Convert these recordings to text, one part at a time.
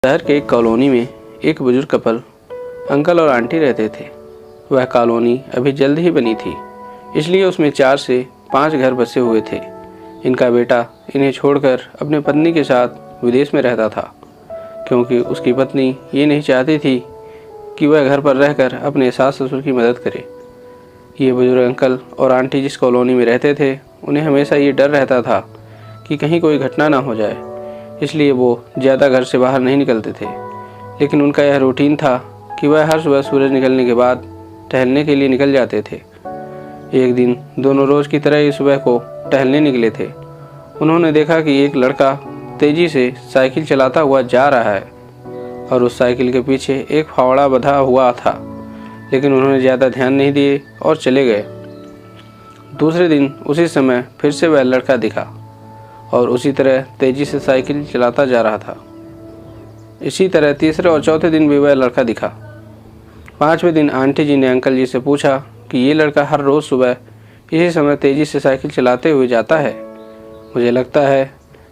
शहर के एक कॉलोनी में एक बुजुर्ग कपल अंकल और आंटी रहते थे। वह कॉलोनी अभी जल्द ही बनी थी, इसलिए उसमें 4 से 5 घर बसे हुए थे। इनका बेटा इन्हें छोड़कर अपनी पत्नी के साथ विदेश में रहता था, क्योंकि उसकी पत्नी ये नहीं चाहती थी कि वह घर पर रहकर अपने सास ससुर की मदद करे। ये बुजुर्ग अंकल और आंटी जिस कॉलोनी में रहते थे, उन्हें हमेशा ये डर रहता था कि कहीं कोई घटना ना हो जाए, इसलिए वो ज़्यादा घर से बाहर नहीं निकलते थे। लेकिन उनका यह रूटीन था कि वह हर सुबह सूरज निकलने के बाद टहलने के लिए निकल जाते थे। एक दिन दोनों रोज़ की तरह ही सुबह को टहलने निकले थे। उन्होंने देखा कि एक लड़का तेज़ी से साइकिल चलाता हुआ जा रहा है और उस साइकिल के पीछे एक फावड़ा बंधा हुआ था, लेकिन उन्होंने ज़्यादा ध्यान नहीं दिए और चले गए। दूसरे दिन उसी समय फिर से वह लड़का दिखा और उसी तरह तेज़ी से साइकिल चलाता जा रहा था। इसी तरह तीसरे और चौथे दिन भी वह लड़का दिखा। 5वें दिन आंटी जी ने अंकल जी से पूछा कि ये लड़का हर रोज़ सुबह इसी समय तेज़ी से साइकिल चलाते हुए जाता है। मुझे लगता है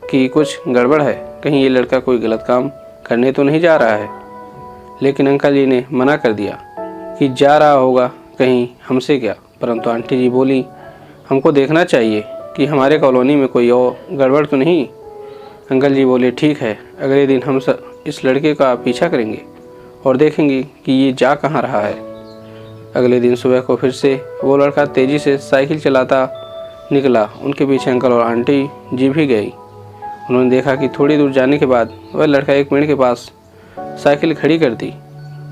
कि कुछ गड़बड़ है, कहीं ये लड़का कोई गलत काम करने तो नहीं जा रहा है। लेकिन अंकल जी ने मना कर दिया कि जा रहा होगा कहीं हमसे क्या। परंतु आंटी जी बोली, हमको देखना चाहिए कि हमारे कॉलोनी में कोई और गड़बड़ तो नहीं। अंकल जी बोले, ठीक है, अगले दिन हम इस लड़के का पीछा करेंगे और देखेंगे कि ये जा कहाँ रहा है। अगले दिन सुबह को फिर से वो लड़का तेज़ी से साइकिल चलाता निकला। उनके पीछे अंकल और आंटी जी भी गई। उन्होंने देखा कि थोड़ी दूर जाने के बाद वह लड़का एक पेड़ के पास साइकिल खड़ी कर दी।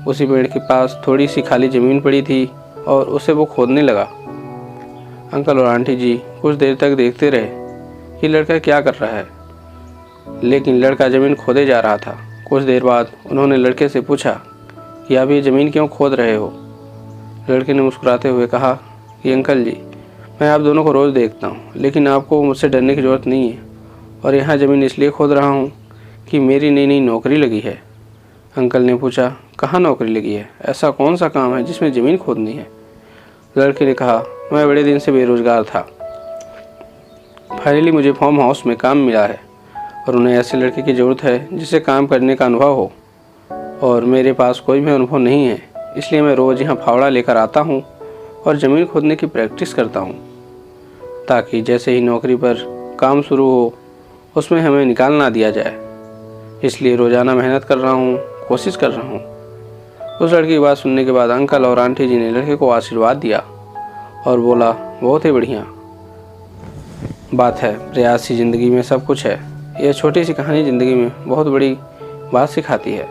उसी पेड़ के पास थोड़ी सी खाली ज़मीन पड़ी थी और उसे वो खोदने लगा। अंकल और आंटी जी कुछ देर तक देखते रहे कि लड़का क्या कर रहा है, लेकिन लड़का ज़मीन खोदे जा रहा था। कुछ देर बाद उन्होंने लड़के से पूछा कि आप ये ज़मीन क्यों खोद रहे हो। लड़के ने मुस्कुराते हुए कहा कि अंकल जी, मैं आप दोनों को रोज़ देखता हूँ, लेकिन आपको मुझसे डरने की ज़रूरत नहीं है और यहाँ ज़मीन इसलिए खोद रहा हूँ कि मेरी नई नई नौकरी लगी है। अंकल ने पूछा, कहाँ नौकरी लगी है, ऐसा कौन सा काम है जिसमें ज़मीन खोदनी है। लड़के ने कहा, मैं बड़े दिन से बेरोज़गार था, फाइनली मुझे फार्म हाउस में काम मिला है और उन्हें ऐसे लड़के की ज़रूरत है जिसे काम करने का अनुभव हो, और मेरे पास कोई भी अनुभव नहीं है, इसलिए मैं रोज़ यहाँ फावड़ा लेकर आता हूँ और ज़मीन खोदने की प्रैक्टिस करता हूँ, ताकि जैसे ही नौकरी पर काम शुरू हो उसमें हमें निकाल ना दिया जाए। इसलिए रोज़ाना मेहनत कर रहा हूँ, कोशिश कर रहा हूँ। उस लड़की की बात सुनने के बाद अंकल और आंटी जी ने लड़के को आशीर्वाद दिया और बोला, बहुत ही बढ़िया बात है, प्रयास ही ज़िंदगी में सब कुछ है। यह छोटी सी कहानी ज़िंदगी में बहुत बड़ी बात सिखाती है।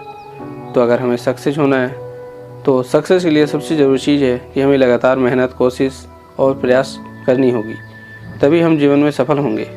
तो अगर हमें सक्सेस होना है तो सक्सेस के लिए सबसे ज़रूरी चीज़ है कि हमें लगातार मेहनत, कोशिश और प्रयास करनी होगी, तभी हम जीवन में सफल होंगे।